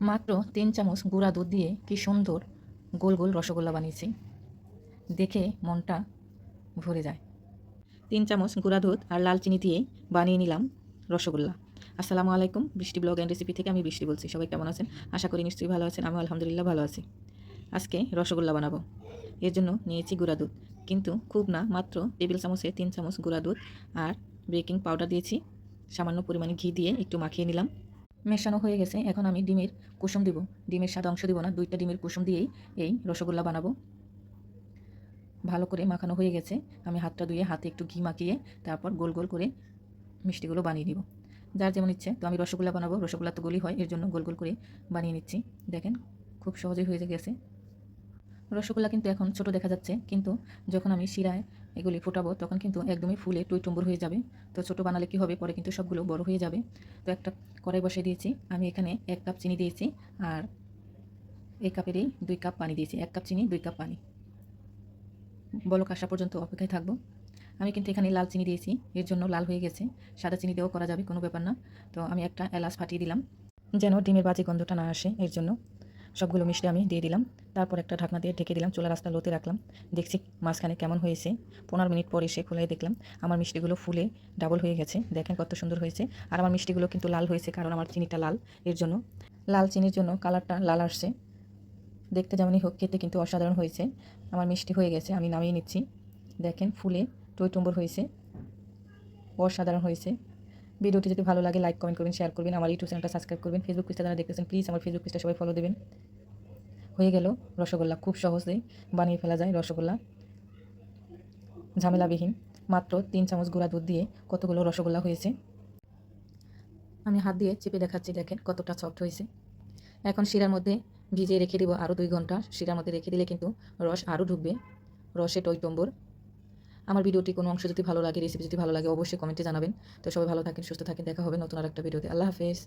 মাত্র 3 চামচ গুঁড়া দুধ দিয়ে কি সুন্দর গোল গোল রসগোল্লা বানিয়েছি, দেখে মনটা ভরে যায়। 3 চামচ গুঁড়া দুধ আর লাল চিনি দিয়ে বানিয়ে নিলাম রসগোল্লা। আসসালামু আলাইকুম, বৃষ্টি ব্লগ অ্যান্ড রেসিপি থেকে আমি বৃষ্টি বলছি। সবাই কেমন আছেন? আশা করি নিশ্চয়ই ভালো আছেন। আমি আলহামদুলিল্লাহ ভালো আছি। আজকে রসগোল্লা বানাবো, এর জন্য নিয়েছি গুঁড়া দুধ, কিন্তু খুব না, মাত্র টেবিল চামচে 3 চামচ গুঁড়া দুধ আর বেকিং পাউডার দিয়েছি। সামান্য পরিমাণে ঘি দিয়ে একটু মাখিয়ে নিলাম। মেশানো হয়ে গেছে। এখন আমি ডিমের কুসুম দিব। ডিমের সাদা অংশ দিব না, 2টা ডিমের কুসুম দিয়েই এই রসগোল্লা বানাবো। ভালো করে মাখানো হয়ে গেছে। আমি হাতটা ধুয়ে হাতে একটু ঘি মাখিয়ে তারপর গোল গোল করে মিষ্টিগুলো বানিয়ে নিব। যার যেমন ইচ্ছে। তো আমি রসগোল্লা বানাবো, রসগোল্লা তো গোলই হয়, এর জন্য গোল গোল করে বানিয়ে নিচ্ছি। দেখেন খুব সহজেই হয়ে গেছে। রসগোল্লা কিন্তু এখন ছোট দেখা যাচ্ছে, কিন্তু যখন আমি শিরায় এগুলি ফোটাবো তখন কিন্তু একদমই ফুলে টইটুম্বুর হয়ে যাবে। তো ছোট বানালে কি হবে, পরে কিন্তু সবগুলো বড় হয়ে যাবে। তো একটা কড়াই বসিয়ে দিয়েছি। আমি এখানে 1 কাপ চিনি দিয়েছি আর এই কাপেরই 2 কাপ পানি দিয়েছি। 1 কাপ চিনি, 2 কাপ পানি। বলক আসা পর্যন্ত অপেক্ষায় থাকবো। আমি কিন্তু এখানে লাল চিনি দিয়েছি, এর জন্য লাল হয়ে গেছে। সাদা চিনি দিয়েও করা যাবে, কোনো ব্যাপার না। তো আমি একটা এলাচ ফাটিয়ে দিলাম, যেন ডিমের বাজে গন্ধটা না আসে, এর জন্য। সবগুলো মিষ্টি আমি দিয়ে দিলাম। তারপর একটা ঢাকনা দিয়ে ঢেকে দিলাম, চুলা রাস্তা লোতে রাখলাম। দেখছি মাঝখানে কেমন হয়েছে। 15 মিনিট পর এসে খুলে দেখলাম আমার মিষ্টিগুলো ফুলে ডাবল হয়ে গেছে। দেখেন কত সুন্দর হয়েছে। আর আমার মিষ্টিগুলো কিন্তু লাল হয়েছে, কারণ আমার চিনিটা লাল, এর জন্য। লাল চিনির জন্য কালারটা লাল আসছে। দেখতে যেমনই হোক, খেতে কিন্তু অসাধারণ হয়েছে। আমার মিষ্টি হয়ে গেছে, আমি নামিয়ে নিচ্ছি। দেখেন ফুলে টইটুম্বুর হয়েছে, অসাধারণ হয়েছে। ভিডিওটি যদি ভালো লাগে লাইক কমেন্ট করবেন, শেয়ার করবেন। আমার ইউটিউব চ্যানেলটা সাবস্ক্রাইব করবেন। ফেসবুক পেজটা যারা দেখতেছেন প্লিজ আমার ফেসবুক পেজটা সবাই ফলো দেবেন। হয়ে গেল রসগোল্লা। খুব সহজেই বানিয়ে ফেলা যায় রসগোল্লা, ঝামেলাবিহীন। মাত্র 3 চামচ গুঁড়া দুধ দিয়ে কতগুলো রসগোল্লা হয়েছে। আমি হাত দিয়ে চেপে দেখাচ্ছি, দেখেন কতটা সফট হয়েছে। এখন শিরার মধ্যে ভিজিয়ে রেখে দিব আরও 2 ঘন্টা। শিরার মধ্যে রেখে দিলে কিন্তু রস আরও ঢুকবে, রসে টইটুম্বুর। আমার ভিডিওটি কোনো অংশ যদি ভালো লাগে, রেসিপি যদি ভালো লাগে, অবশ্যই কমেন্টে জানাবেন। তো সবাই ভালো থাকেন, সুস্থ থাকেন। দেখা হবে নতুন আরেকটা ভিডিওতে। আল্লাহ হাফেজ।